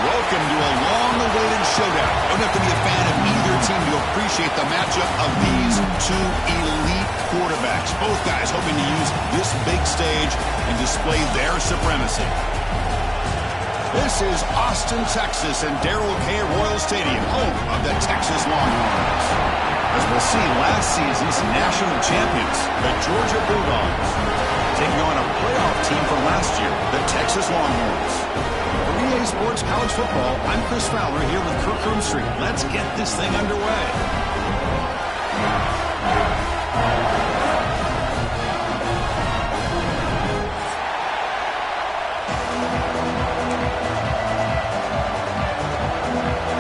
Welcome to a long-awaited showdown. You don't have to be a fan of either team to appreciate the matchup of these two elite quarterbacks. Both guys hoping to use this big stage and display their supremacy. This is Austin, Texas, and Darrell K. Royal Stadium, home of the Texas Longhorns. As we'll see, last season's national champions, the Georgia Bulldogs, taking on a playoff team from last year, the Texas Longhorns. For EA Sports College Football, I'm Chris Fowler here with Kirk Roomstreet. Let's get this thing underway.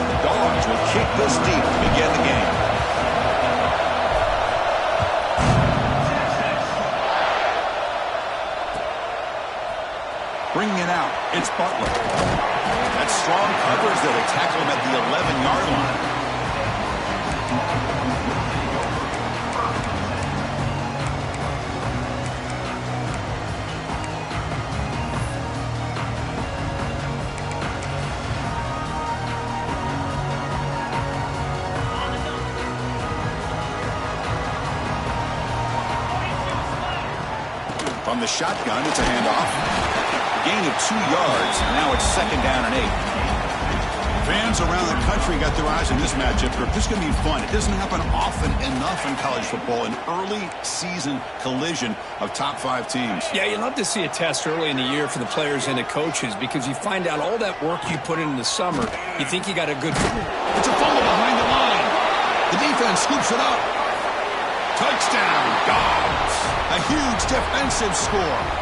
The Dogs will kick this deep to begin the game. Bringing it out, it's Butler. That's strong coverage there. They tackle him at the 11-yard line. From the shotgun, it's a handoff. Gain of 2 yards. Now it's 2nd down and 8. Fans around the country got their eyes on this matchup. This is going to be fun. It doesn't happen often enough in college football, an early season collision of top 5 teams. Yeah, you love to see a test early in the year for the players and the coaches because you find out all that work you put in the summer. You think you got a good... It's a fumble behind the line. The defense scoops it up. Touchdown, Dogs. A huge defensive score.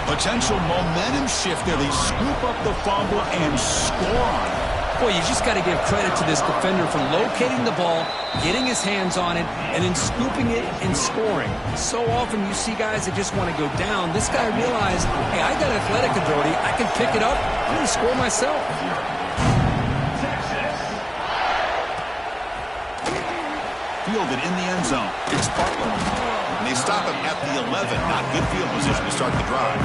Potential momentum shift there. They scoop up the fumble and score on it. Boy, you just got to give credit to this defender for locating the ball, getting his hands on it, and then scooping it and scoring. So often you see guys that just want to go down. This guy realized, hey, I got athletic ability. I can pick it up. I'm going to score myself. Fielded in the end zone. It's Butler. And they stop him at the 11. Not good field position to start the drive.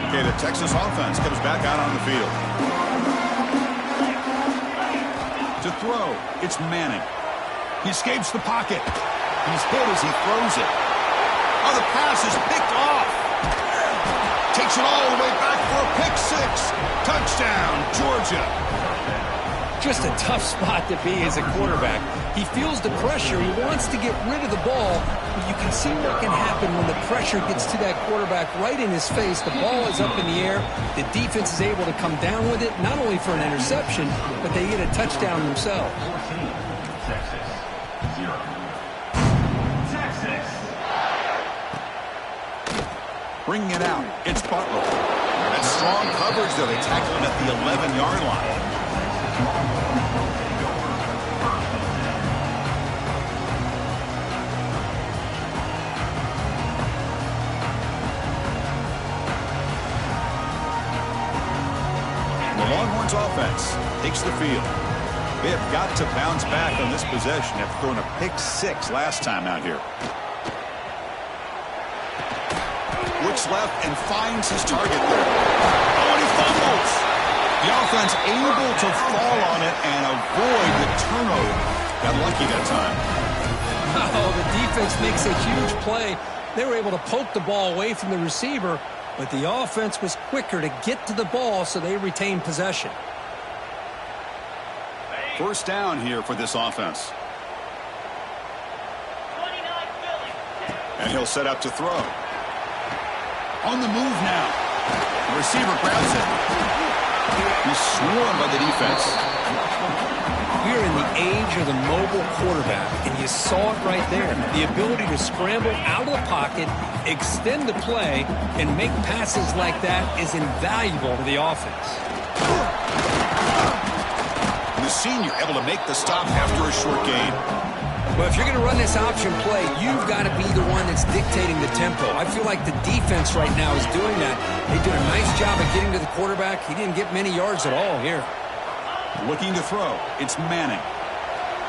Okay, the Texas offense comes back out on the field. To throw, it's Manning. He escapes the pocket. He's hit as he throws it. Oh, the pass is picked off. Takes it all the way back for a pick 6. Touchdown, Georgia. Just a tough spot to be as a quarterback. He feels the pressure. He wants to get rid of the ball. But you can see what can happen when the pressure gets to that quarterback right in his face. The ball is up in the air. The defense is able to come down with it, not only for an interception, but they get a touchdown themselves. 14, Texas, 0. Texas. Bringing it out, it's Butler. That's strong coverage there. They tackle him at the 11-yard line. The Longhorns offense takes the field. They have got to bounce back on this possession after throwing a pick 6 last time out here. Looks left and finds his target there. Oh, and he fumbles. The offense able to fall on it and avoid the turnover. Got lucky that time. Oh, the defense makes a huge play. They were able to poke the ball away from the receiver, but the offense was quicker to get to the ball, so they retained possession. First down here for this offense. And he'll set up to throw. On the move now. The receiver grabs it. He's swarmed by the defense. We're in the age of the mobile quarterback, and you saw it right there. The ability to scramble out of the pocket, extend the play, and make passes like that is invaluable to the offense. And the senior able to make the stop after a short gain. Well, if you're going to run this option play, you've got to be the one that's dictating the tempo. I feel like the defense right now is doing that. They did a nice job of getting to the quarterback. He didn't get many yards at all here. Looking to throw. It's Manning.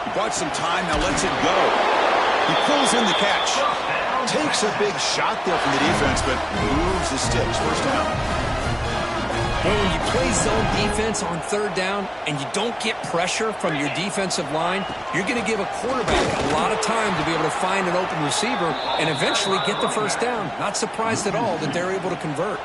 He bought some time, now lets it go. He pulls in the catch. Takes a big shot there from the defense, but moves the sticks. First down. Well, when you play zone defense on third down and you don't get pressure from your defensive line, you're going to give a quarterback a lot of time to be able to find an open receiver and eventually get the first down. Not surprised at all that they're able to convert.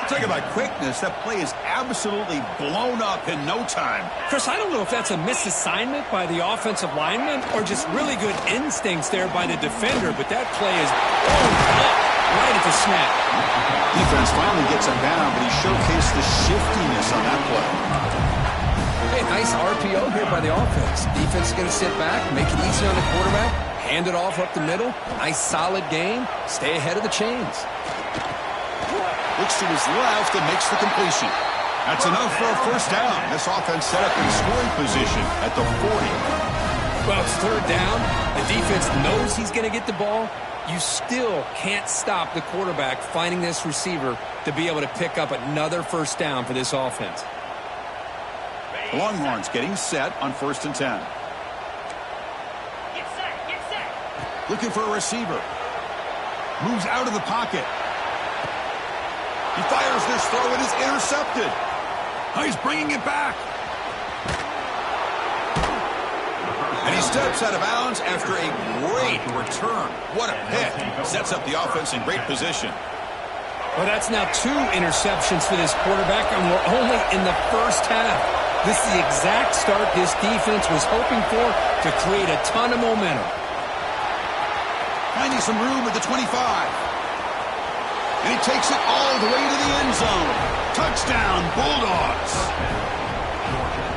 Talk about quickness. That play is absolutely blown up in no time. Chris, I don't know if that's a misassignment by the offensive lineman or just really good instincts there by the defender, but that play is blown up right at the snap. Defense finally gets him down, but he showcased the shiftiness on that play. Hey, nice RPO here by the offense. Defense is going to sit back, make it easy on the quarterback, hand it off up the middle. Nice solid game. Stay ahead of the chains. Looks to his left and makes the completion. That's enough for a first down. This offense set up in scoring position at the 40. Well, it's third down. The defense knows he's going to get the ball. You still can't stop the quarterback finding this receiver to be able to pick up another first down for this offense. The Longhorns getting set on 1st and 10. Get set. Looking for a receiver. Moves out of the pocket. He fires this throw and is intercepted. Oh, he's bringing it back. And he steps out of bounds after a great return. What a pick. Sets up the offense in great position. Well, that's now 2 interceptions for this quarterback, and we're only in the first half. This is the exact start this defense was hoping for to create a ton of momentum. Finding some room at the 25. And he takes it all the way to the end zone. Touchdown, Bulldogs.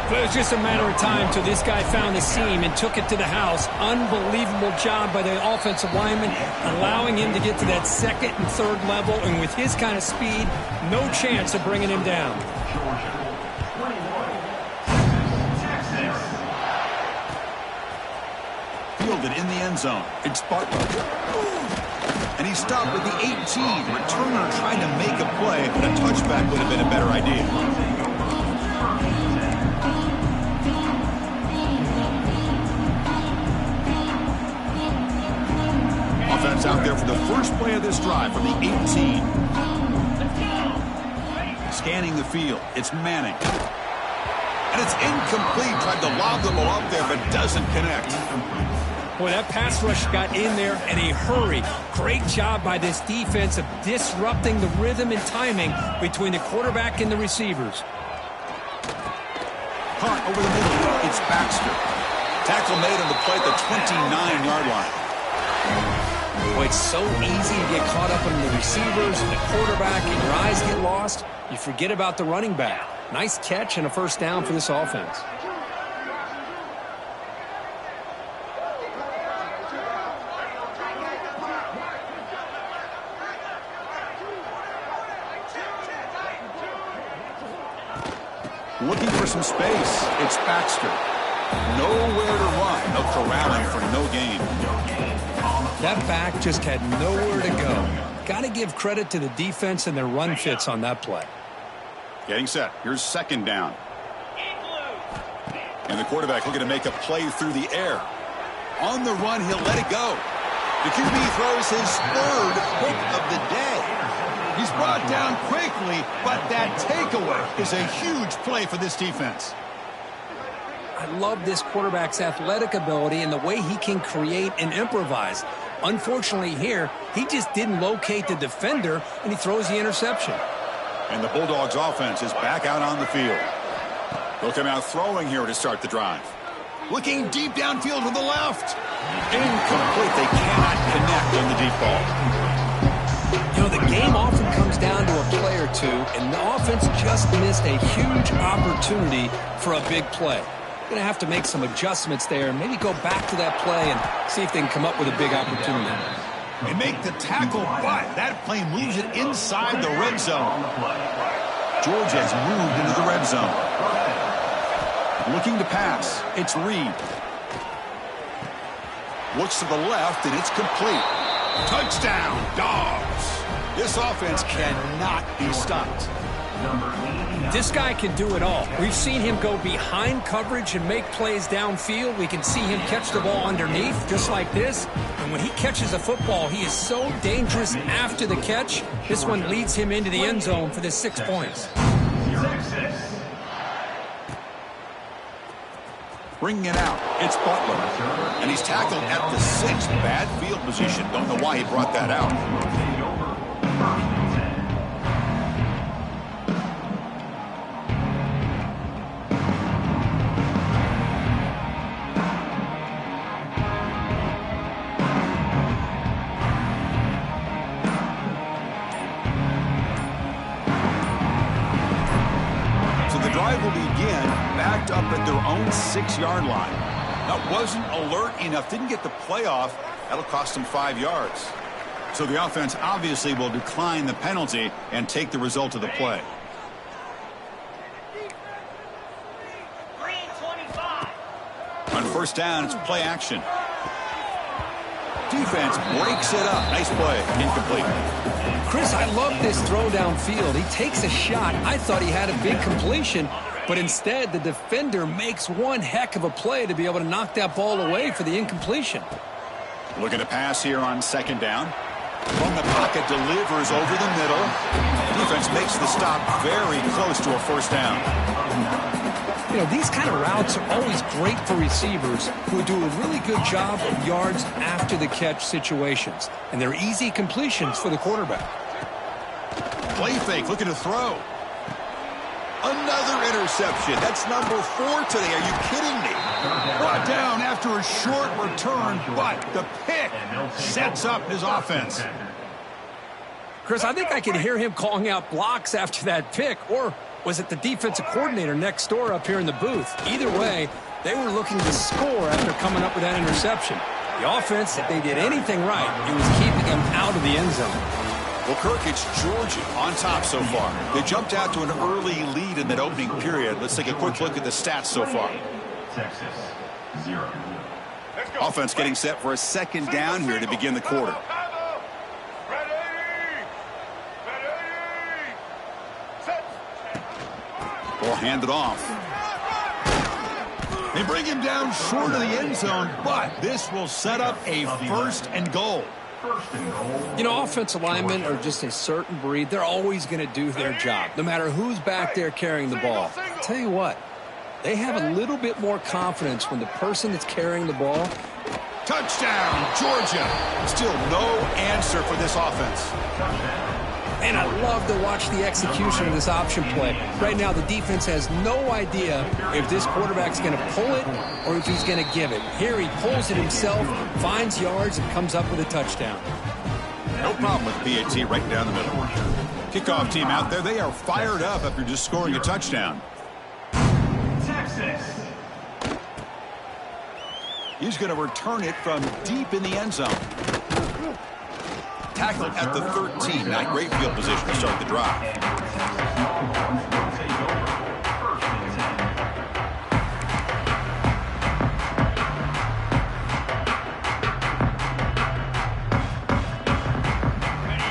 But it was just a matter of time till this guy found the seam and took it to the house. Unbelievable job by the offensive lineman, allowing him to get to that second and third level. And with his kind of speed, no chance of bringing him down. Fielded in the end zone. It's Bartlett. And he stopped with the 18. Returner trying to make a play, but a touchback would have been a better idea. Offense out there for the first play of this drive from the 18. Scanning the field. It's Manning. And it's incomplete. Tried to lob the ball up there, but doesn't connect. Boy, that pass rush got in there in a hurry. Great job by this defense of disrupting the rhythm and timing between the quarterback and the receivers. Caught over the middle. It's Baxter. Tackle made on the play at the 29-yard line. Boy, it's so easy to get caught up in the receivers and the quarterback, and your eyes get lost. You forget about the running back. Nice catch and a first down for this offense. Looking for some space. It's Baxter. Nowhere to run. No corralling for no gain. That back just had nowhere to go. Got to give credit to the defense and their run fits on that play. Getting set. Here's second down. And the quarterback looking to make a play through the air. On the run, he'll let it go. The QB throws his third pick of the day. He's brought down quickly, but that takeaway is a huge play for this defense. I love this quarterback's athletic ability and the way he can create and improvise. Unfortunately here, he just didn't locate the defender, and he throws the interception. And the Bulldogs offense is back out on the field. They'll come out throwing here to start the drive. Looking deep downfield to the left. Incomplete. They cannot connect on the deep ball. You know, the game often comes down to a play or two, and the offense just missed a huge opportunity for a big play. Going to have to make some adjustments there and maybe go back to that play and see if they can come up with a big opportunity. They make the tackle, but that play moves it inside the red zone. Georgia has moved into the red zone. Looking to pass. It's Reed. Looks to the left, and it's complete. Touchdown, Dogs. This offense cannot be stopped. This guy can do it all. We've seen him go behind coverage and make plays downfield. We can see him catch the ball underneath, just like this. And when he catches a football, he is so dangerous after the catch. This one leads him into the end zone for the 6 points. Bringing it out, it's Butler. And he's tackled at the 6. Bad field position. Don't know why he brought that out. Will begin backed up at their own 6-yard line. That wasn't alert enough, didn't get the play off. That'll cost them 5 yards. So the offense obviously will decline the penalty and take the result of the play. On first down, it's play action. Defense breaks it up. Nice play. Incomplete. Chris, I love this throw downfield. He takes a shot. I thought he had a big completion, but instead the defender makes one heck of a play to be able to knock that ball away for the incompletion. Looking to pass here on second down. From the pocket, delivers over the middle. Defense makes the stop very close to a first down. You know, these kind of routes are always great for receivers who do a really good job of yards after the catch situations. And they're easy completions for the quarterback. Play fake, looking to throw. Another interception. That's number 4 today. Are you kidding me? Brought down after a short return, but the pick sets up his offense. Chris, I think I can hear him calling out blocks after that pick, or was it the defensive coordinator next door up here in the booth? Either way, they were looking to score after coming up with that interception. The offense, if they did anything right, it was keeping them out of the end zone. Well, Kirk, it's Georgia on top so far. They jumped out to an early lead in that opening period. Let's take a quick look at the stats so far. Texas, 0. Offense getting set for a second down here to begin the quarter. Ball handed off. They bring him down short of the end zone, but this will set up a first and goal. You know, offensive linemen are just a certain breed. They're always going to do their job, no matter who's back there carrying the ball. I'll tell you what, they have a little bit more confidence when the person that's carrying the ball. Touchdown, Georgia. Still no answer for this offense. And I love to watch the execution of this option play. Right now, the defense has no idea if this quarterback's going to pull it or if he's going to give it. Here he pulls it himself, finds yards, and comes up with a touchdown. No problem with PAT right down the middle. Kickoff team out there. They are fired up after just scoring a touchdown. Texas. He's going to return it from deep in the end zone. Tackled at the 13. Not great field position to start the drive.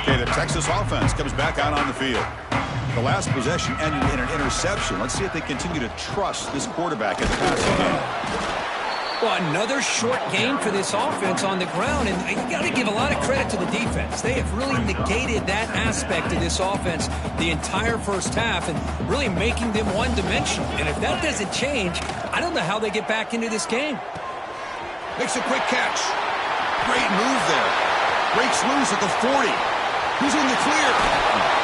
Okay, the Texas offense comes back out on the field. The last possession ended in an interception. Let's see if they continue to trust this quarterback in the passing game. Well, another short gain for this offense on the ground, and you got to give a lot of credit to the defense. They have really negated that aspect of this offense the entire first half and really making them one-dimensional. And if that doesn't change, I don't know how they get back into this game. Makes a quick catch. Great move there. Breaks loose at the 40. He's in the clear.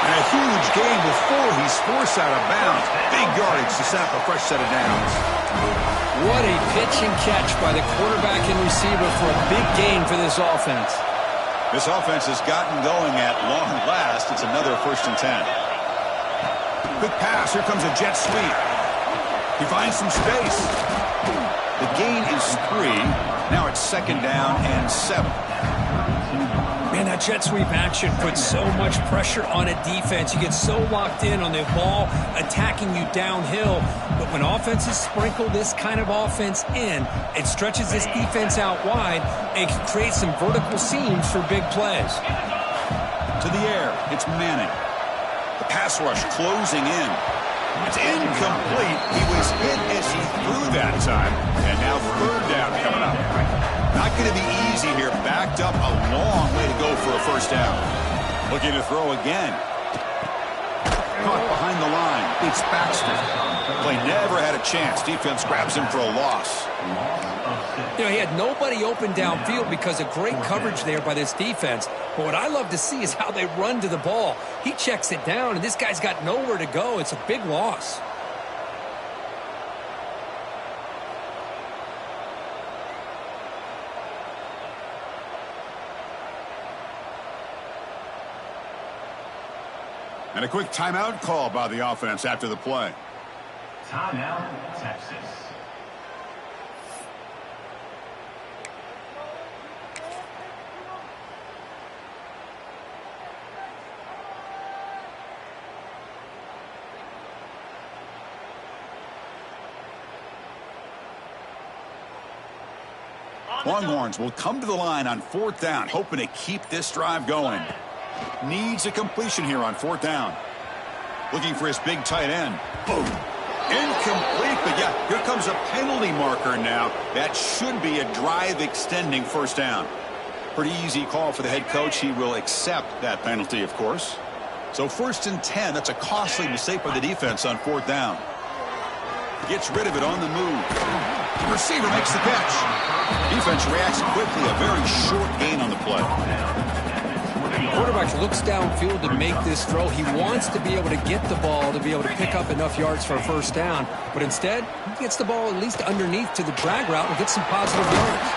And a huge gain before he's forced out of bounds. Big yardage to set up a fresh set of downs. What a pitch and catch by the quarterback and receiver for a big gain for this offense. This offense has gotten going at long last. It's another 1st and 10. Quick pass. Here comes a jet sweep. He finds some space. The gain is 3. Now it's 2nd down and 7. Man, that jet sweep action puts so much pressure on a defense. You get so locked in on the ball attacking you downhill. But when offenses sprinkle this kind of offense in, it stretches this defense out wide and can create some vertical seams for big plays. To the air, it's Manning. The pass rush closing in. It's incomplete. He was hit as he threw that time. And now 3rd down coming up. Not going to be easy here. Backed up a long way to go for a 1st down. Looking to throw again. Caught behind the line. It's Baxter. Play never had a chance. Defense grabs him for a loss. You know, he had nobody open downfield because of great coverage there by this defense. But what I love to see is how they run to the ball. He checks it down, and this guy's got nowhere to go. It's a big loss. And a quick timeout call by the offense after the play. Timeout, Texas. Longhorns will come to the line on 4th down, hoping to keep this drive going. Needs a completion here on 4th down. Looking for his big tight end. Boom. Incomplete, but yeah, here comes a penalty marker now. That should be a drive-extending 1st down. Pretty easy call for the head coach. He will accept that penalty, of course. So 1st and 10, that's a costly mistake by the defense on 4th down. Gets rid of it on the move. The receiver makes the catch. Defense reacts quickly. A very short gain on the play. Quarterback looks downfield to make this throw. He wants to be able to get the ball to be able to pick up enough yards for a 1st down. But instead, he gets the ball at least underneath to the drag route and gets some positive yards.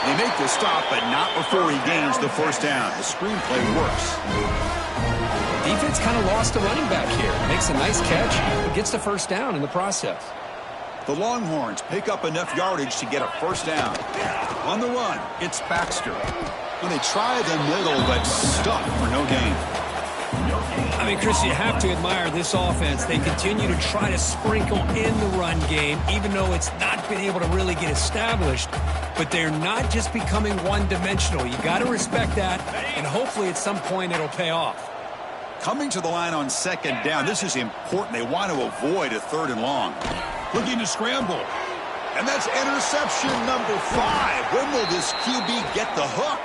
They make the stop, but not before he gains the 1st down. The screenplay works. Defense kind of lost the running back here. Makes a nice catch, but gets the 1st down in the process. The Longhorns pick up enough yardage to get a 1st down. On the run, it's Baxter. When they try the middle, but stuck for no gain. I mean, Chris, you have to admire this offense. They continue to try to sprinkle in the run game, even though it's not been able to really get established. But they're not just becoming one-dimensional. You got to respect that, and hopefully at some point it'll pay off. Coming to the line on 2nd down, this is important. They want to avoid a 3rd and long. Looking to scramble. And that's interception number 5. When will this QB get the hook?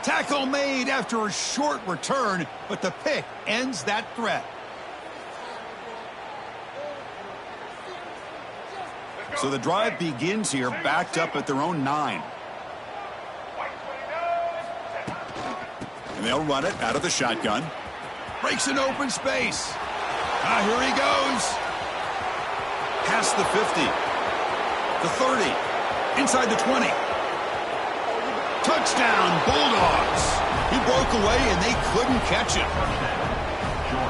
Tackle made after a short return, but the pick ends that threat. So the drive begins here, backed up at their own 9. And they'll run it out of the shotgun. Breaks an open space. Here he goes. Past the 50. The 30. Inside the 20. Touchdown, Bulldogs. He broke away, and they couldn't catch him.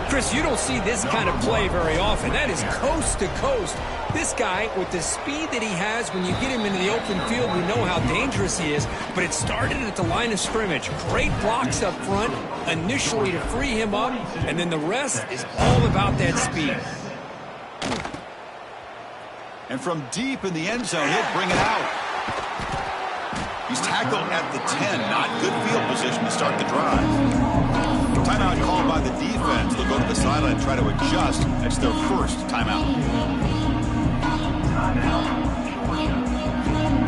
Chris, you don't see this kind of play very often. That is coast to coast. This guy, with the speed that he has, when you get him into the open field, we know how dangerous he is. But it started at the line of scrimmage. Great blocks up front initially to free him up, and then the rest is all about that speed. And from deep in the end zone, he'll bring it out. He's tackled at the 10. Not good field position to start the drive. Timeout called by the defense. They'll go to the sideline and try to adjust. That's their 1st timeout. Timeout, Georgia.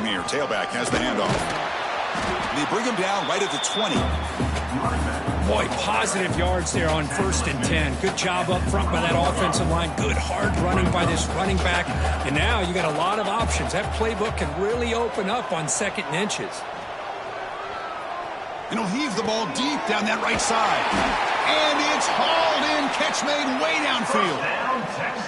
here. Tailback has the handoff. They bring him down right at the 20. Boy, positive yards there on 1st and 10. Good job up front by that offensive line. Good hard running by this running back. And now you got a lot of options. That playbook can really open up on 2nd and inches. And he'll heave the ball deep down that right side. And it's hauled in. Catch made way downfield.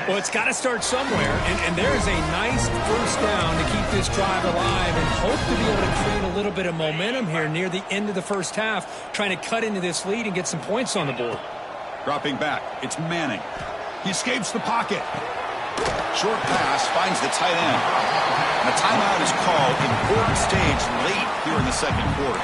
Well, it's got to start somewhere. And there's a nice first down to keep this drive alive and hope to be able to create a little bit of momentum here near the end of the first half, trying to cut into this lead and get some points on the board. Dropping back. It's Manning. He escapes the pocket. Short pass finds the tight end. And a timeout is called. Important stage late here in the 2nd quarter.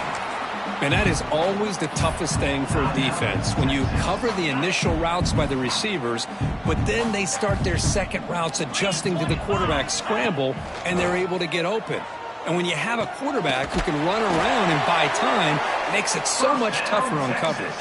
And that is always the toughest thing for a defense, when you cover the initial routes by the receivers, but then they start their second routes adjusting to the quarterback's scramble, and they're able to get open. And when you have a quarterback who can run around and buy time, it makes it so much tougher on coverage.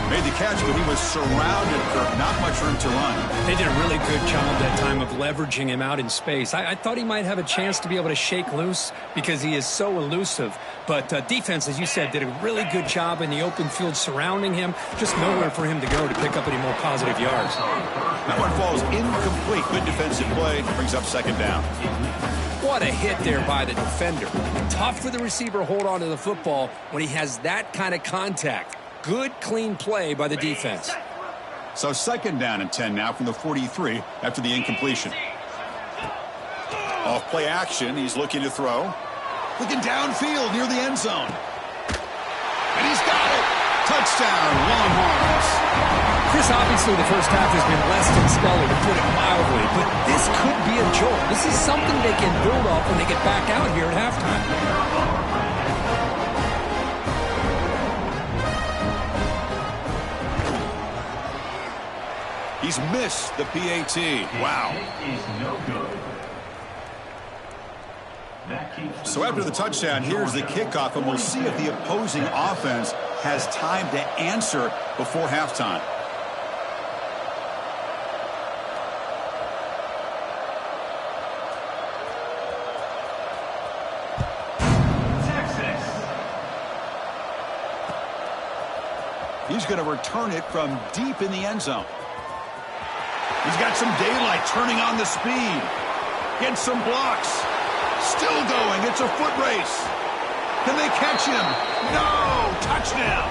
Made the catch, but he was surrounded, Kirk. Not much room to run. They did a really good job that time of leveraging him out in space. I thought he might have a chance to be able to shake loose because he is so elusive. But defense, as you said, did a really good job in the open field surrounding him. Just nowhere for him to go to pick up any more positive yards. That one falls incomplete. Good defensive play. Brings up 2nd down. What a hit there by the defender. Tough for the receiver to hold on to the football when he has that kind of contact. Good, clean play by the defense. So 2nd down and 10 now from the 43 after the incompletion. Off play action. He's looking to throw. Looking downfield near the end zone. And he's got it. Touchdown, Longhorns. Chris, obviously the first half has been less than stellar, to put it mildly, but this could be a jolt. This is something they can build off when they get back out here at halftime. He's missed the PAT. Wow. So after the touchdown, here's the kickoff, and we'll see if the opposing offense has time to answer before halftime. He's going to return it from deep in the end zone. He's got some daylight, turning on the speed. Gets some blocks. Still going. It's a foot race. Can they catch him? No! Touchdown!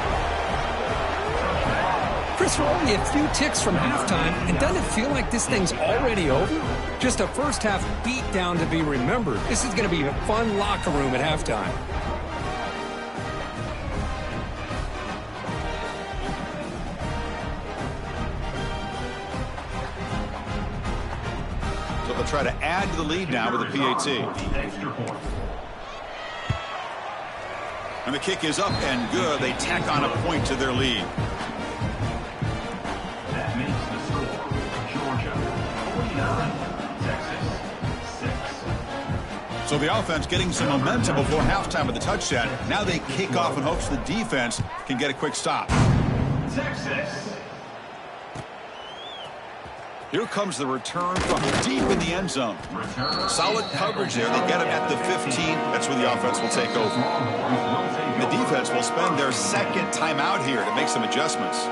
Chris, we're only a few ticks from halftime, and doesn't it feel like this thing's already over? Just a first half beat down to be remembered. This is going to be a fun locker room at halftime. They'll try to add to the lead now with the PAT. And the kick is up and good. They tack on a point to their lead. That makes the score Georgia 49, Texas 6. So the offense getting some momentum before halftime with the touchdown. Now they kick off in hopes the defense can get a quick stop. Texas. Here comes the return from deep in the end zone. Solid coverage there. They get him at the 15. That's where the offense will take over. The defense will spend their 2nd timeout here to make some adjustments.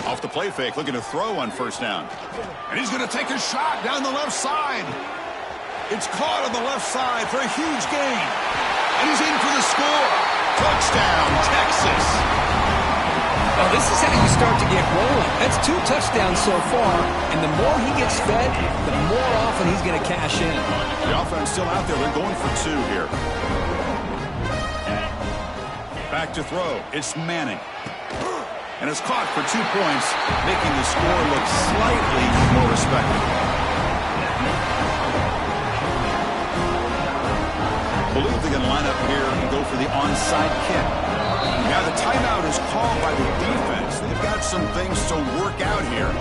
Off the play fake, looking to throw on 1st down. And he's going to take a shot down the left side. It's caught on the left side for a huge gain. And he's in for the score. Touchdown, Texas. Well, this is how you start to get rolling. That's 2 touchdowns so far, and the more he gets fed, the more often he's going to cash in. The offense still out there. They're going for 2 here. Back to throw. It's Manning. And it's caught for 2 points, making the score look slightly more respectable. Believe they're going to line up here and go for the onside kick. Now the timeout is called by the defense. They've got some things to work out here.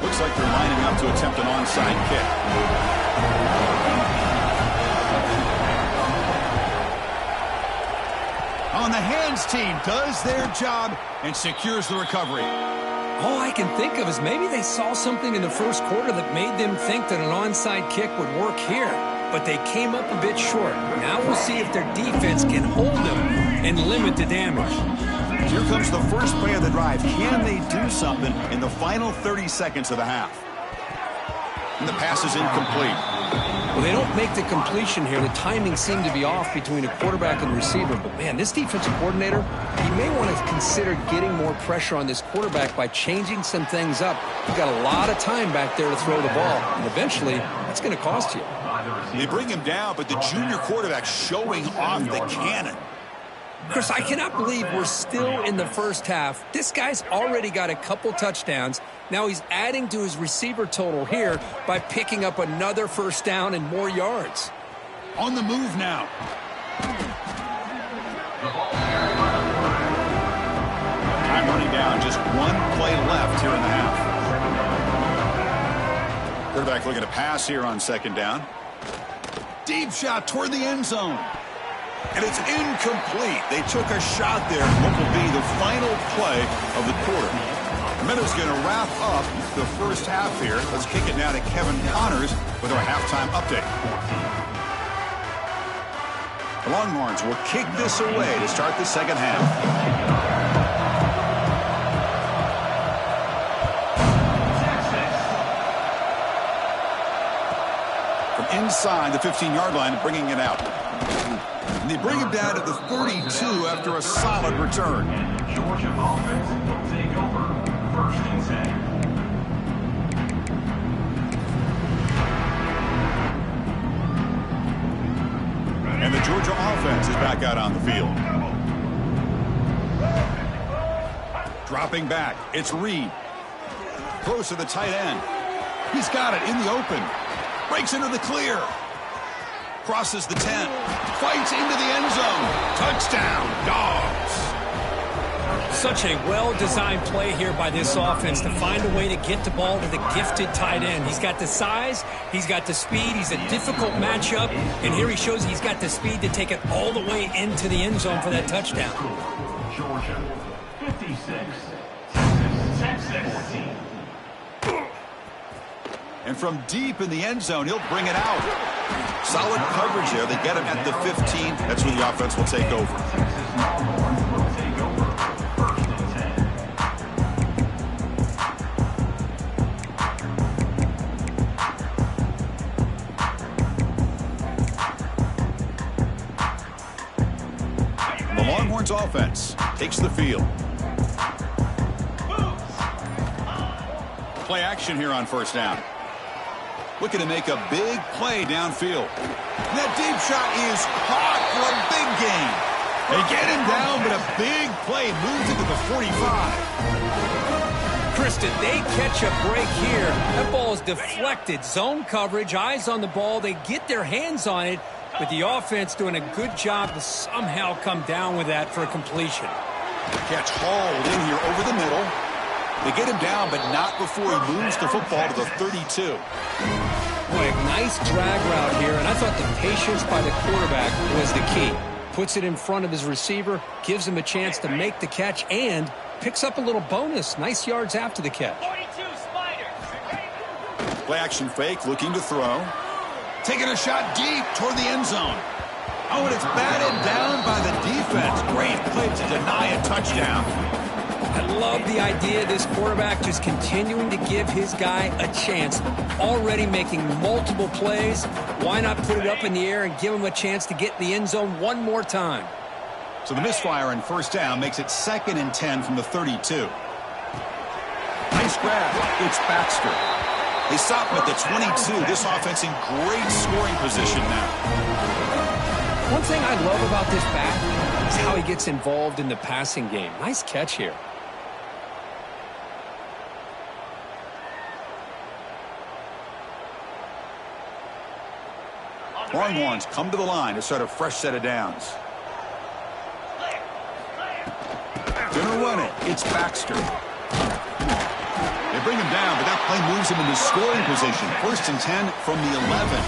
Looks like they're lining up to attempt an onside kick. Now, and the hands team does their job and secures the recovery. All I can think of is maybe they saw something in the first quarter that made them think that an onside kick would work here. But they came up a bit short. Now we'll see if their defense can hold them and limit the damage. Here comes the first play of the drive. Can they do something in the final 30 seconds of the half? And the pass is incomplete. Well, they don't make the completion here. The timing seemed to be off between a quarterback and receiver. But, man, this defensive coordinator, he may want to consider getting more pressure on this quarterback by changing some things up. You've got a lot of time back there to throw the ball. And eventually, that's going to cost you. They bring him down, but the junior quarterback showing off the cannon. Chris, I cannot believe we're still in the first half. This guy's already got a couple touchdowns. Now he's adding to his receiver total here by picking up another first down and more yards. On the move now. Time running down. Just one play left here in the half. Quarterback looking to pass here on second down. Deep shot toward the end zone. And it's incomplete. They took a shot there. What will be the final play of the quarter? The Meadows going to wrap up the first half here. Let's kick it now to Kevin Connors with our halftime update. The Longhorns will kick this away to start the second half. From inside the 15-yard line, bringing it out. And they bring him down to the 32 after a solid return. Georgia offense will take over. First and 10. And the Georgia offense is back out on the field. Dropping back, it's Reed. Close to the tight end. He's got it in the open. Breaks into the clear. Crosses the 10. Fights into the end zone. Touchdown, Dogs. Such a well-designed play here by this offense to find a way to get the ball to the gifted tight end. He's got the size, he's got the speed, he's a difficult matchup, and here he shows he's got the speed to take it all the way into the end zone for that touchdown. Georgia 56. Texas 14. And from deep in the end zone, he'll bring it out. Solid coverage there. They get him at the 15. That's where the offense will take over. The Longhorns offense takes the field. Play action here on first down. Looking to make a big play downfield. And that deep shot is caught for a big gain. They get him down, but a big play moves into the 45. Chris, did they catch a break here? That ball is deflected. Zone coverage, eyes on the ball. They get their hands on it, but the offense doing a good job to somehow come down with that for a completion. Catch hauled in here over the middle. They get him down, but not before he moves the football to the 32. Boy, a nice drag route here, and I thought the patience by the quarterback was the key. Puts it in front of his receiver, gives him a chance to make the catch, and picks up a little bonus. Nice yards after the catch. 42 Spiders. Play action fake, looking to throw. Taking a shot deep toward the end zone. Oh, and it's batted down by the defense. Great play to deny a touchdown. I love the idea of this quarterback just continuing to give his guy a chance. Already making multiple plays. Why not put it up in the air and give him a chance to get in the end zone one more time? So the misfire on first down makes it 2nd and 10 from the 32. Nice grab. It's Baxter. They stop him at the 22. This offense in great scoring position now. One thing I love about this back is how he gets involved in the passing game. Nice catch here. Longhorns come to the line to start a fresh set of downs. Gonna run it. It's Baxter. They bring him down, but that play moves him into scoring position. 1st and 10 from the 11.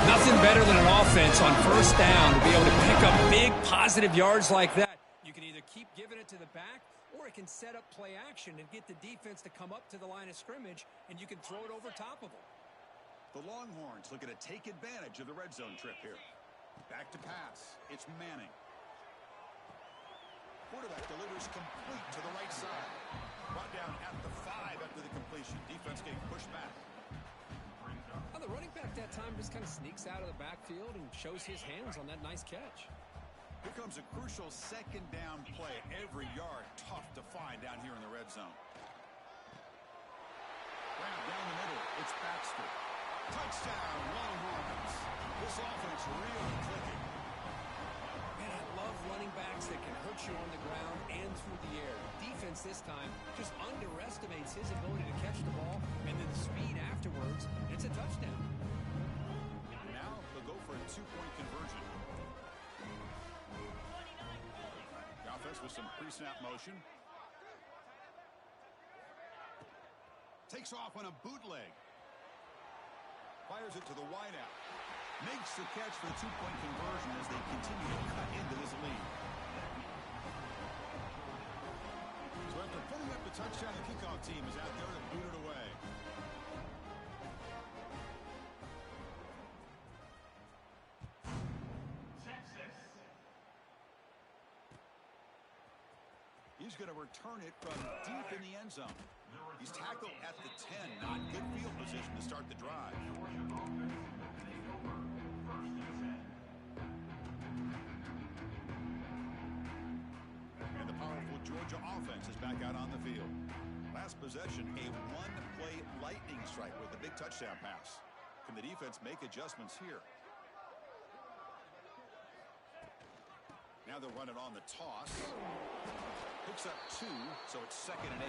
Nothing better than an offense on first down to be able to pick up big positive yards like that. You can either keep giving it to the back, or it can set up play action and get the defense to come up to the line of scrimmage, and you can throw it over top of them. The Longhorns looking to take advantage of the red zone trip here. Back to pass. It's Manning. Quarterback delivers complete to the right side. Brought down at the 5 after the completion. Defense getting pushed back. Well, the running back that time just kind of sneaks out of the backfield and shows his hands on that nice catch. Here comes a crucial second down play. Every yard tough to find down here in the red zone. Grab down the middle. It's Baxter. Touchdown, Longhorns. This offense really clicking. Man, I love running backs that can hurt you on the ground and through the air. Defense this time just underestimates his ability to catch the ball, and then the speed afterwards. It's a touchdown. Now they'll go for a 2-point conversion. The offense with some pre-snap motion. Takes off on a bootleg. Fires it to the wideout. Makes the catch for the 2-point conversion as they continue to cut into this lead. So after putting up the touchdown, the kickoff team is out there to boot it away. He's going to return it from deep in the end zone. He's tackled at the 10. Not good field position to start the drive. And the powerful Georgia offense is back out on the field. Last possession, a one-play lightning strike with a big touchdown pass. Can the defense make adjustments here? Now they'll run it on the toss. Picks up 2, so it's 2nd and 8.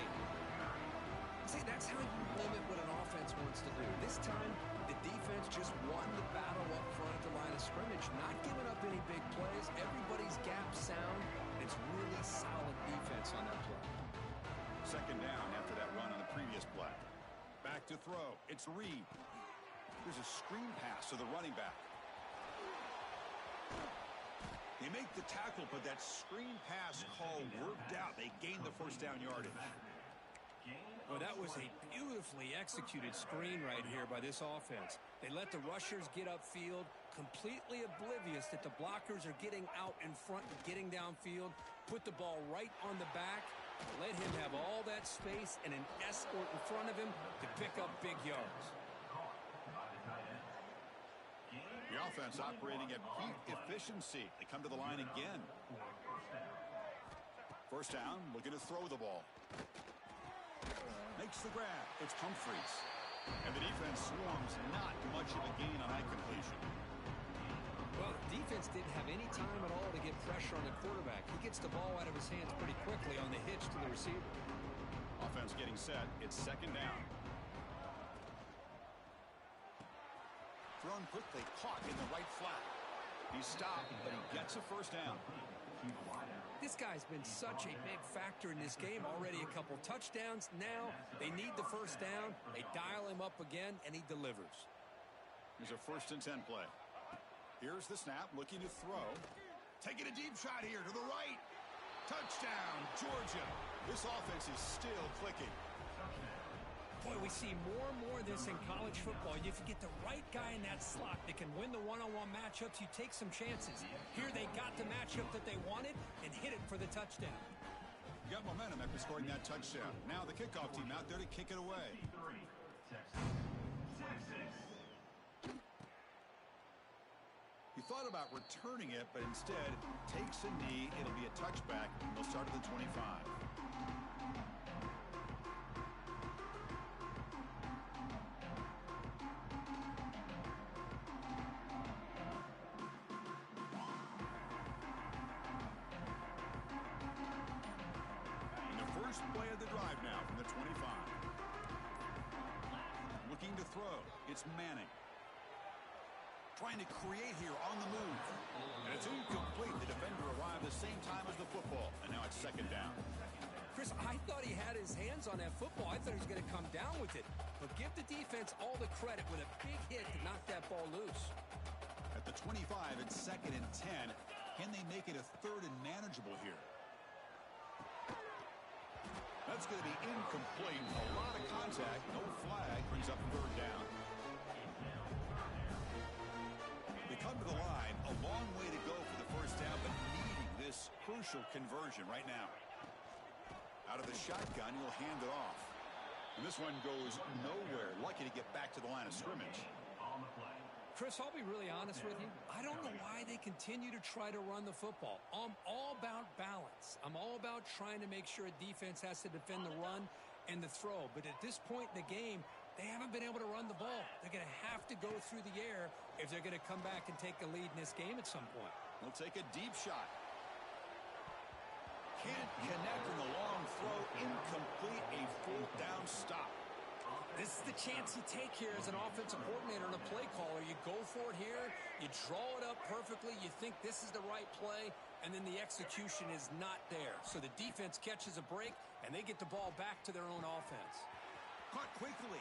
See, that's how you limit what an offense wants to do. This time, the defense just won the battle up front at the line of scrimmage, not giving up any big plays. Everybody's gap sound. It's really solid defense on that play. 2nd down after that run on the previous play. Back to throw. It's Reed. There's a screen pass to the running back. They make the tackle, but that screen pass call worked out. They gained the first down yardage. Well, that was a beautifully executed screen right here by this offense. They let the rushers get upfield, completely oblivious that the blockers are getting out in front and getting downfield, put the ball right on the back, let him have all that space and an escort in front of him to pick up big yards. The offense operating at peak efficiency. They come to the line again. First down, looking to throw the ball. Makes the grab. It's Humphreys. And the defense swarms. Not much of a gain on that completion. Well, defense didn't have any time at all to get pressure on the quarterback. He gets the ball out of his hands pretty quickly on the hitch to the receiver. Offense getting set. It's 2nd down. Thrown quickly, caught in the right flat. He's stopped, but he gets a first down. This guy's been such a big factor in this game. Already a couple touchdowns. Now they need the first down. They dial him up again, and he delivers. Here's a 1st and 10 play. Here's the snap, looking to throw. Taking a deep shot here to the right. Touchdown, Georgia. This offense is still clicking. Boy, we see more and more of this in college football. If you get the right guy in that slot that can win the one-on-one matchups, you take some chances. Here they got the matchup that they wanted and hit it for the touchdown. You got momentum after scoring that touchdown. Now the kickoff team out there to kick it away. He thought about returning it, but instead takes a knee. It'll be a touchback, and they'll start at the 25. Play of the drive now from the 25. Looking to throw. It's Manning. Trying to create here on the move. And it's incomplete. The defender arrived the same time as the football. And now it's 2nd down. Chris, I thought he had his hands on that football. I thought he was going to come down with it. But give the defense all the credit with a big hit to knock that ball loose. at the 25 and 2nd and 10. Can they make it a 3rd and manageable here? That's going to be incomplete. A lot of contact. No flag. Brings up 3rd down. They come to the line. A long way to go for the 1st down, but needing this crucial conversion right now. Out of the shotgun, he'll hand it off. And this one goes nowhere. Lucky to get back to the line of scrimmage. Chris, I'll be really honest with you. I don't know why they continue to try to run the football. I'm all about balance. I'm all about trying to make sure a defense has to defend the run and the throw. But at this point in the game, they haven't been able to run the ball. They're going to have to go through the air if they're going to come back and take the lead in this game at some point. He'll take a deep shot. Can't connect in the long throw. Incomplete. A 4th down stop. This is the chance you take here as an offensive coordinator and a play caller. You go for it here. You draw it up perfectly. You think this is the right play, and then the execution is not there. So the defense catches a break, and they get the ball back to their own offense. Caught quickly.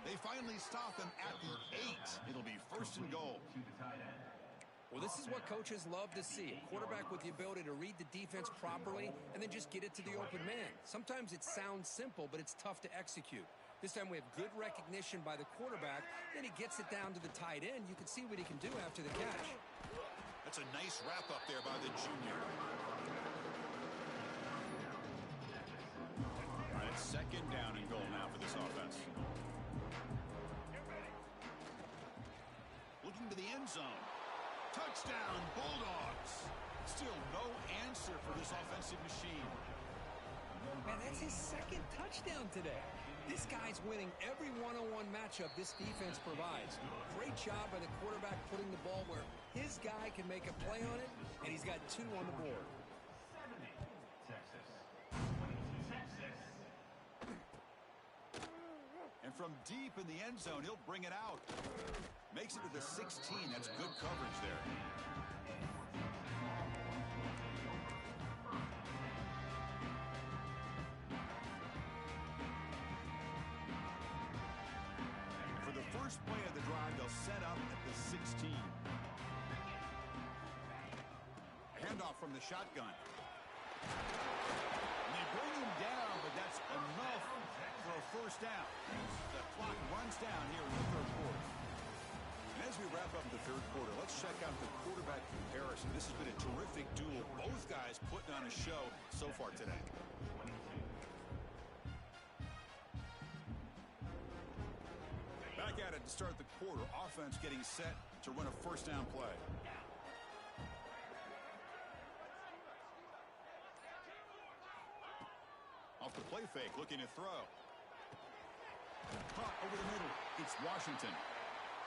They finally stop him at the 8. It'll be 1st and goal. Well, this is what coaches love to see. A quarterback with the ability to read the defense properly and then just get it to the open man. Sometimes it sounds simple, but it's tough to execute. This time we have good recognition by the quarterback. Then he gets it down to the tight end. You can see what he can do after the catch. That's a nice wrap up there by the junior. All right, it's 2nd down and goal now for this offense. Looking to the end zone. Touchdown, Bulldogs. Still no answer for this offensive machine. Man, that's his 2nd touchdown today. This guy's winning every one-on-one matchup this defense provides. Great job by the quarterback putting the ball where his guy can make a play on it, and he's got 2 on the board. 70, Texas. Texas. And from deep in the end zone, he'll bring it out. Makes it to the 16. That's good coverage there. For the first play of the drive, they'll set up at the 16. A handoff from the shotgun. And they bring him down, but that's enough for a 1st down. The clock runs down here in the 3rd quarter. And as we wrap up the 3rd quarter, let's check out the quarterback comparison. This has been a terrific duel. Both guys putting on a show so far today. Back at it to start the quarter. Offense getting set to run a 1st down play. Off the play fake, looking to throw. Caught over the middle. It's Washington.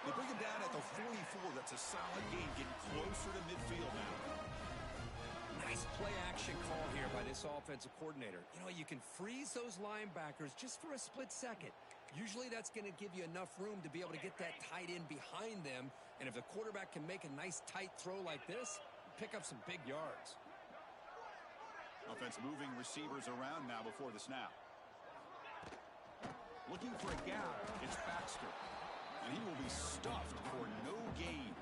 They bring him down at the 44. That's a solid gain, getting closer to midfield now. Nice play-action call here by this offensive coordinator. You know, you can freeze those linebackers just for a split second. Usually that's going to give you enough room to be able to get that tight end behind them. And if the quarterback can make a nice tight throw like this, pick up some big yards. Offense moving receivers around now before the snap. Looking for a gap. It's Baxter. And he will be stuffed for no gain.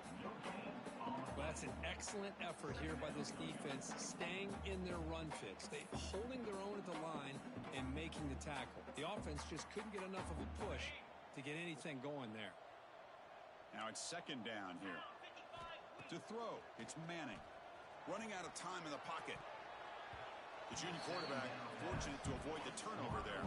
Well, that's an excellent effort here by this defense, staying in their run fits. They holding their own at the line and making the tackle. The offense just couldn't get enough of a push to get anything going there. Now it's 2nd down here. To throw, it's Manning. Running out of time in the pocket. The junior quarterback fortunate to avoid the turnover there.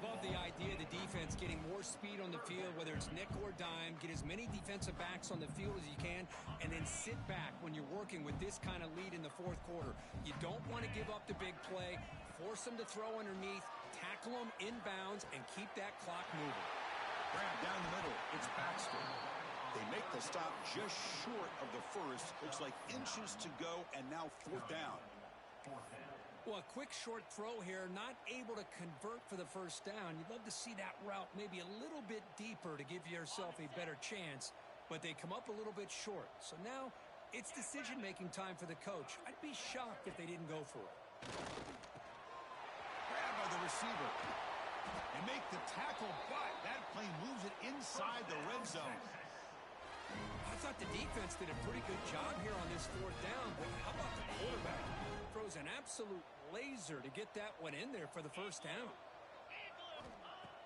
Love the idea of the defense getting more speed on the field, whether it's nickel or dime. Get as many defensive backs on the field as you can, and then sit back when you're working with this kind of lead in the 4th quarter. You don't want to give up the big play. Force them to throw underneath, tackle them inbounds, and keep that clock moving. Grab down the middle. It's Baxter. They make the stop just short of the 1st. Looks like inches to go, and now 4th down. Well, a quick short throw here, not able to convert for the 1st down. You'd love to see that route maybe a little bit deeper to give yourself a better chance, but they come up a little bit short. So now it's decision-making time for the coach. I'd be shocked if they didn't go for it. Grab by the receiver. And make the tackle, but that play moves it inside the red zone. thought the defense did a pretty good job here on this fourth down, but how about the quarterback? Throws an absolute laser to get that one in there for the first down.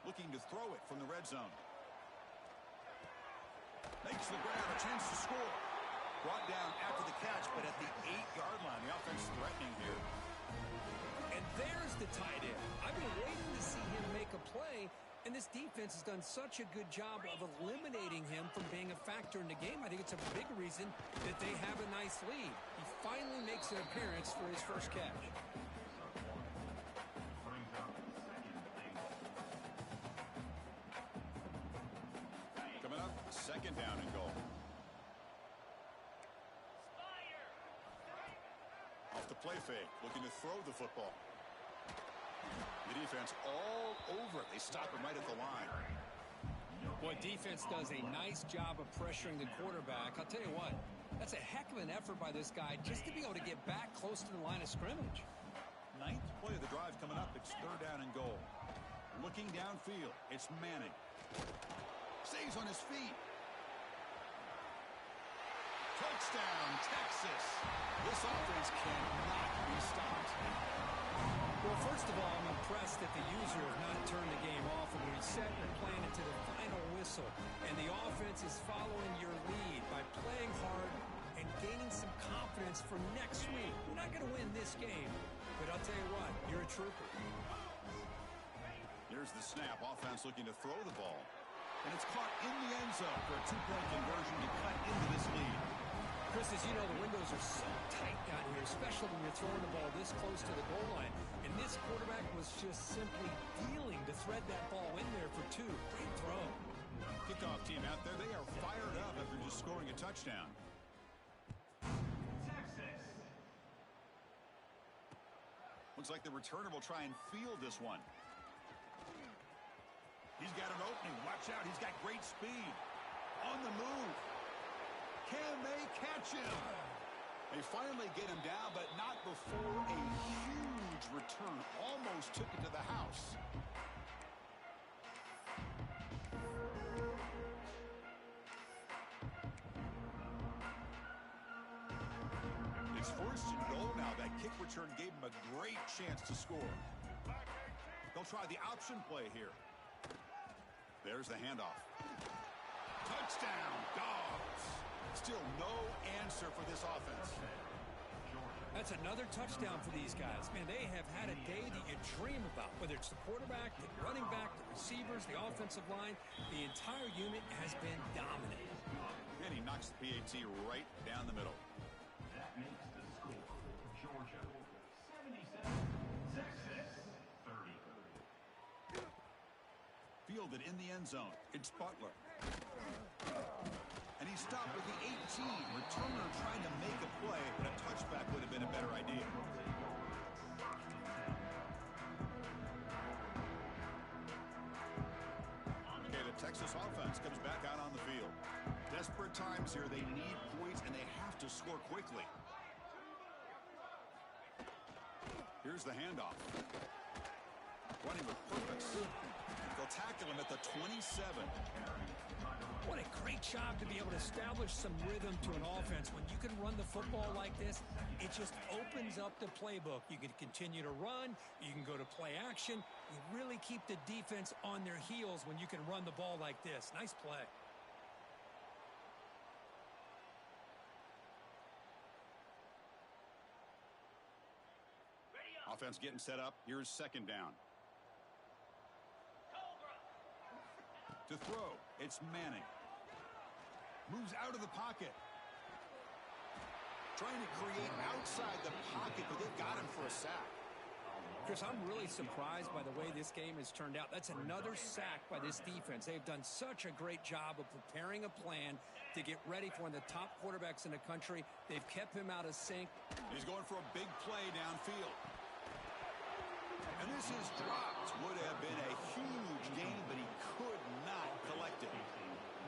Looking to throw it from the red zone. Makes the grab, a chance to score. Brought down after the catch, but at the 8-yard line. The offense threatening here. And there's the tight end. I've been waiting to see him make a play, and this defense has done such a good job of eliminating him from being a factor in the game. I think it's a big reason that they have a nice lead. He finally makes an appearance for his first catch. Coming up, second down and goal. Off the play fake, looking to throw the football. The defense all over it. They stop him right at the line. Boy, defense does a nice job of pressuring the quarterback. I'll tell you what, that's a heck of an effort by this guy just to be able to get back close to the line of scrimmage. Ninth play of the drive coming up. It's third down and goal. Looking downfield, it's Manning. Stays on his feet. Touchdown, Texas. This offense cannot be stopped. Well, first of all, I'm impressed that the user has not turned the game off and reset and playing it to the final whistle. And the offense is following your lead by playing hard and gaining some confidence for next week. We're not going to win this game, but I'll tell you what, you're a trooper. Here's the snap. Offense looking to throw the ball. And it's caught in the end zone for a 2-point conversion to cut into this lead. Chris, as you know, the windows are so tight down here, especially when you're throwing the ball this close to the goal line. And this quarterback was just simply dealing to thread that ball in there for 2. Great throw. Kickoff team out there, they are fired up after just scoring a touchdown. Texas. Looks like the returner will try and field this one. He's got an opening. Watch out. He's got great speed. On the move. Can they catch him? They finally get him down, but not before a huge return. Almost took it to the house. It's first and goal now. That kick return gave him a great chance to score. They'll try the option play here. There's the handoff. Touchdown, Dogs. Still no answer for this offense. That's another touchdown for these guys. Man, they have had a day that you dream about, whether it's the quarterback, the running back, the receivers, the offensive line. The entire unit has been dominant. And he knocks the PAT right down the middle. That makes the score. Georgia 77, Texas 30. Fielded in the end zone. It's Butler. And he stopped with the 18. Returner trying to make a play, but a touchback would have been a better idea. Okay, the Texas offense comes back out on the field. Desperate times here. They need points, and they have to score quickly. Here's the handoff. Running with purpose. They'll tackle him at the 27. What a great job to be able to establish some rhythm to an offense. When you can run the football like this, it just opens up the playbook. You can continue to run. You can go to play action. You really keep the defense on their heels when you can run the ball like this. Nice play. Offense getting set up. Here's second down. To throw, it's Manning. Moves out of the pocket. Trying to create outside the pocket, but they've got him for a sack. Chris, I'm really surprised by the way this game has turned out. That's another sack by this defense. They've done such a great job of preparing a plan to get ready for one of the top quarterbacks in the country. They've kept him out of sync. He's going for a big play downfield. And this is dropped. Would have been a huge gain, but he could not collect it.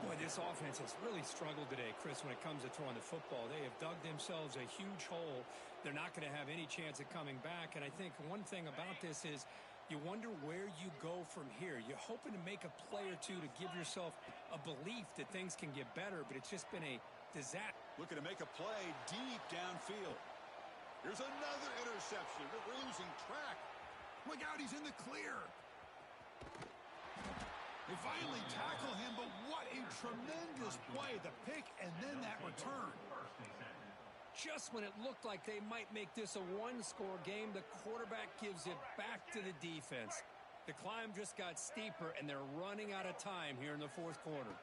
Boy, this offense has really struggled today, Chris, when it comes to throwing the football. They have dug themselves a huge hole. They're not going to have any chance of coming back. And I think one thing about this is you wonder where you go from here. You're hoping to make a play or two to give yourself a belief that things can get better, but it's just been a Looking to make a play deep downfield. Here's another interception. We're losing track. Look out, he's in the clear. They finally tackle him, but what a tremendous play. The pick and then that return. Just when it looked like they might make this a one-score game, the quarterback gives it back to the defense. The climb just got steeper, and they're running out of time here in the fourth quarter.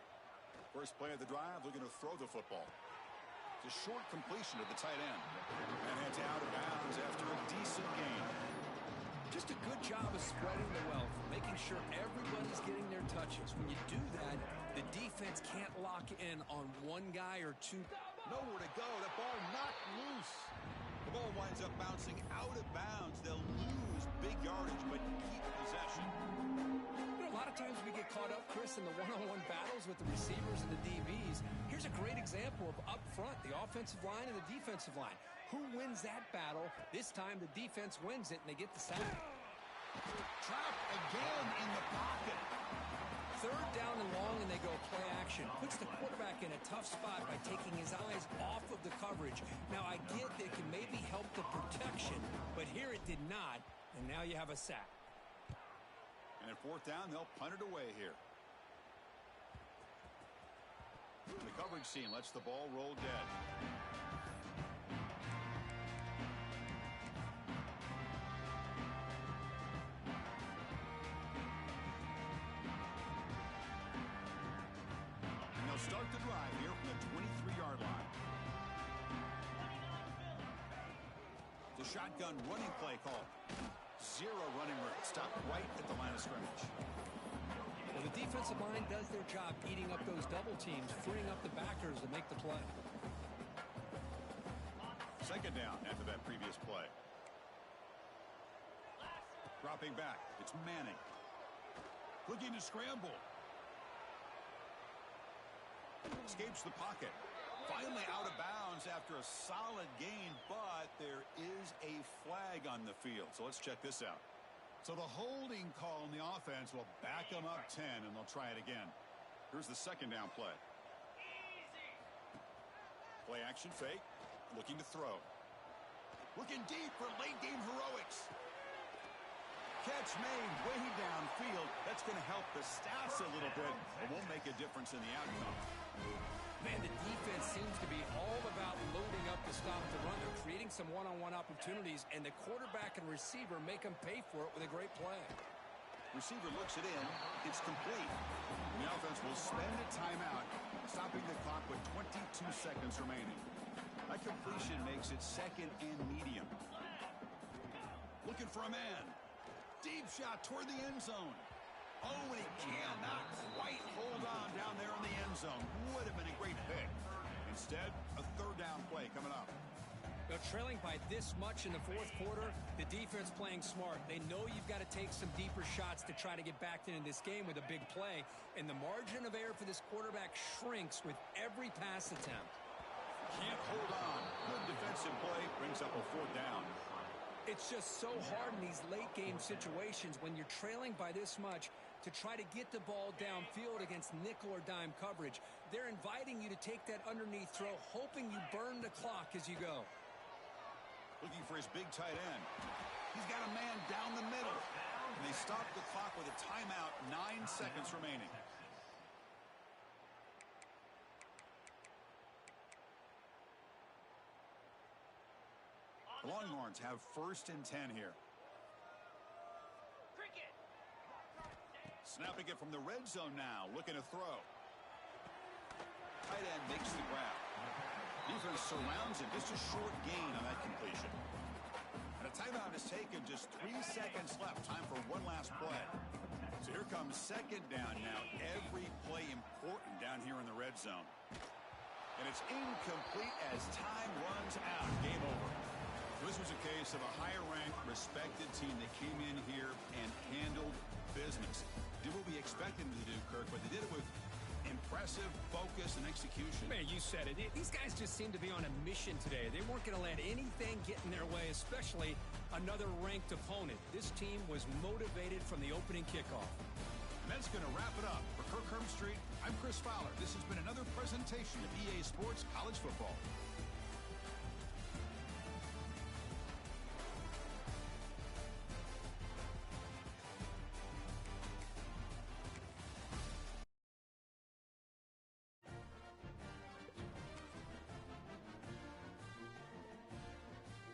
First play of the drive, looking to throw the football. It's a short completion to the tight end. And it's out of bounds after a decent gain. Just a good job of spreading the wealth, making sure everybody's getting their touches. When you do that, the defense can't lock in on one guy or two. Nowhere to go. That ball knocked loose. The ball winds up bouncing out of bounds. They'll lose big yardage, but keep possession. A lot of times we get caught up, Chris, in the one-on-one battles with the receivers and the DBs. Here's a great example of up front, the offensive line and the defensive line. Who wins that battle? This time the defense wins it, and they get the sack. Trapped again in the pocket. Third down and long, and they go play action. Puts the quarterback in a tough spot by taking his eyes off of the coverage. Now, I get that it can maybe help the protection, but here it did not, and now you have a sack. And at fourth down, they'll punt it away here. The coverage team lets the ball roll dead. And they'll start the drive here from the 23-yard line. The shotgun running play call. Zero running room. Stopped right at the line of scrimmage. Well, the defensive line does their job eating up those double teams, freeing up the backers to make the play. Second down after that previous play. Dropping back. It's Manning. Looking to scramble. Escapes the pocket. Finally out of bounds after a solid gain, but there is a flag on the field. So let's check this out. So the holding call on the offense will back them up 10, and they'll try it again. Here's the second down play. Play action fake. Looking to throw. Looking deep for late game heroics. Catch made way downfield. That's going to help the stats a little bit, but won't make a difference in the outcome. Man, the defense seems to be all about loading up to stop the run. They're creating some one-on-one opportunities, and the quarterback and receiver make them pay for it with a great play. Receiver looks it in. It's complete. And the offense will spend a timeout, stopping the clock with 22 seconds remaining. That completion makes it second and medium. Looking for a man. Deep shot toward the end zone. Oh, and he cannot quite hold on down there in the end zone. Would have been a great pick. Instead, a third down play coming up. Now, trailing by this much in the fourth quarter, the defense playing smart. They know you've got to take some deeper shots to try to get back into this game with a big play. And the margin of error for this quarterback shrinks with every pass attempt. Can't hold on. Good defensive play brings up a fourth down. It's just so hard in these late-game situations when you're trailing by this much to try to get the ball downfield against nickel or dime coverage. They're inviting you to take that underneath throw, hoping you burn the clock as you go. Looking for his big tight end. He's got a man down the middle. And they stop the clock with a timeout, 9 seconds remaining. The Longhorns have 1st and 10 here. Snapping it from the red zone now, looking to throw. Tight end makes the grab. Defense surrounds it, just a short gain on that completion. And a timeout is taken, just 3 seconds left. Time for one last play. So here comes second down now. Every play important down here in the red zone. And it's incomplete as time runs out. Game over. This was a case of a higher-ranked, respected team that came in here and handled business. Did what we expected them to do, Kirk, but they did it with impressive focus and execution. Man, you said it. These guys just seem to be on a mission today. They weren't going to let anything get in their way, especially another ranked opponent. This team was motivated from the opening kickoff. And that's going to wrap it up. For Kirk Street, I'm Chris Fowler. This has been another presentation of EA Sports College Football.